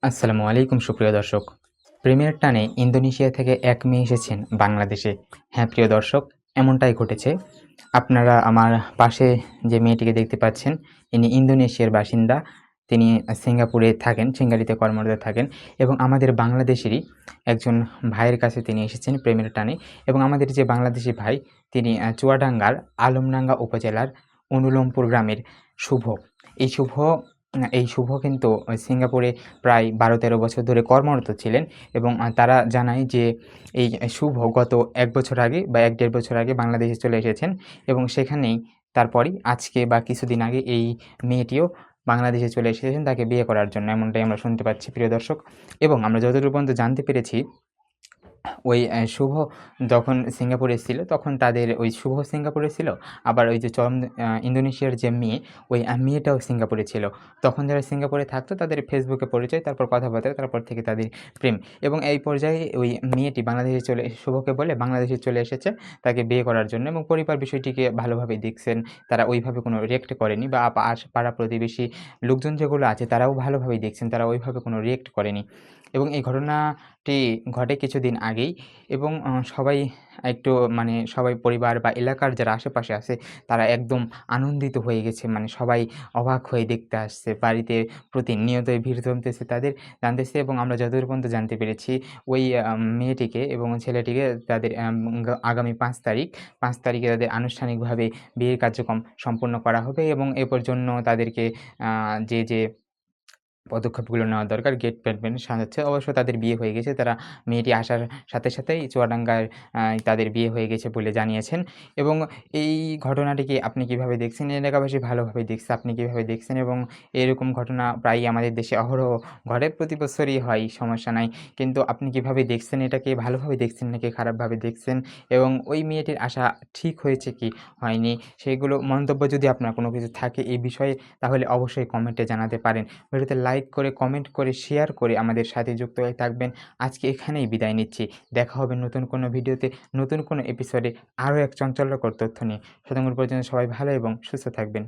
আসসালামু আলাইকুম সুপ্রিয় দর্শক। প্রেমের টানে ইন্দোনেশিয়া থেকে এক মেয়ে এসেছেন বাংলাদেশে। হ্যাঁ, প্রিয় দর্শক, এমনটাই ঘটেছে। আপনারা আমার পাশে যে মেয়েটিকে দেখতে পাচ্ছেন, ইনি ইন্দোনেশিয়ার বাসিন্দা। তিনি সিঙ্গাপুরে থাকেন, সিঙ্গারিতে কর্মরত থাকেন এবং আমাদের বাংলাদেশেরই একজন ভাইয়ের কাছে তিনি এসেছেন প্রেমের টানে এবং আমাদের যে বাংলাদেশি ভাই তিনি চুয়াডাঙ্গার আলমডাঙ্গা উপজেলার অনুলমপুর গ্রামের শুভ। এই শুভ এই শুভ কিন্তু সিঙ্গাপুরে প্রায় ১২-১৩ বছর ধরে কর্মরত ছিলেন এবং তারা জানায় যে এই শুভ গত ১ বছর আগে বা ১-১.৫ বছর আগে বাংলাদেশে চলে এসেছেন এবং সেখানেই তারপরই আজকে বা কিছুদিন আগে এই মেয়েটিও বাংলাদেশে চলে এসেছেন তাকে বিয়ে করার জন্য। এমনটাই আমরা শুনতে পাচ্ছি, প্রিয় দর্শক। এবং আমরা যতদূর পর্যন্ত জানতে পেরেছি ওই শুভ যখন সিঙ্গাপুরে ছিল, তখন তাদের ওই শুভ সিঙ্গাপুরে ছিল। আবার ওই যে ইন্দোনেশিয়ার যে মেয়ে, ওই মেয়েটাও সিঙ্গাপুরে ছিল। তখন যারা সিঙ্গাপুরে থাকতো তাদের ফেসবুকে পরিচয়, তারপর কথাবার্তা, তারপর থেকে তাদের প্রেম। এবং এই পর্যায়ে ওই মেয়েটি বাংলাদেশে শুভকে বলে বাংলাদেশে চলে এসেছে তাকে বিয়ে করার জন্য এবং পরিবার বিষয়টিকে ভালোভাবেই দেখছেন। তারা ওইভাবে কোনো রিঅ্যাক্ট করেনি বা পাড়া প্রতিবেশী লোকজন যেগুলো আছে তারাও ভালোভাবেই দেখছেন। তারা ওইভাবে কোনো রিঅ্যাক্ট করেনি। এবং এই ঘটনাটি ঘটে কিছুদিন আগেই এবং সবাই একটু মানে সবাই পরিবার বা এলাকার যারা আশেপাশে আছে তারা একদম আনন্দিত হয়ে গেছে। মানে সবাই অবাক হয়ে দেখতে আসছে। বাড়িতে প্রতিনিয়তই ভিড় জমতেছে তাদের, জানতেছে এবং আমরা যতদূর পর্যন্ত জানতে পেরেছি ওই মেয়েটিকে এবং ছেলেটিকে তাদের আগামী ৫ তারিখে তাদের আনুষ্ঠানিকভাবে বিয়ের কার্যক্রম সম্পূর্ণ করা হবে এবং এরপর জন্য তাদেরকে যে পদক্ষেপগুলো নেওয়া দরকার গেট প্যাডম্যান সাজাচ্ছে। অবশ্য তাদের বিয়ে হয়ে গেছে। তারা মেয়েটি আসার সাথে সাথেই চুয়াডাঙ্গায় তাদের বিয়ে হয়ে গেছে বলে জানিয়েছেন। এবং এই ঘটনাটিকে আপনি কিভাবে দেখছেন? এলাকাবাসী ভালোভাবে দেখছে। আপনি কিভাবে দেখছেন? এবং এরকম ঘটনা প্রায়ই আমাদের দেশে অহরহ ঘটে। প্রতি বছরই হয়, সমস্যা নাই। কিন্তু আপনি কিভাবে দেখছেন এটাকে? ভালোভাবে দেখছেন নাকি খারাপভাবে দেখছেন? এবং ওই মেয়েটির আসা ঠিক হয়েছে কি হয়নি? সেগুলো মন্তব্য যদি আপনার কোনো কিছু থাকে এই বিষয়ে, তাহলে অবশ্যই কমেন্টে জানাতে পারেন। ভিডিওতে লাইক করে, কমেন্ট করে, শেয়ার করে আমাদের সাথে যুক্ত হয়ে থাকবেন। আজকে এখানেই বিদায় নিচ্ছি। দেখা হবে নতুন কোনো ভিডিওতে, নতুন কোনো এপিসোডে আরও এক চাঞ্চল্যকর তথ্য নিয়ে। ততক্ষণ পর্যন্ত সবাই ভালো এবং সুস্থ থাকবেন।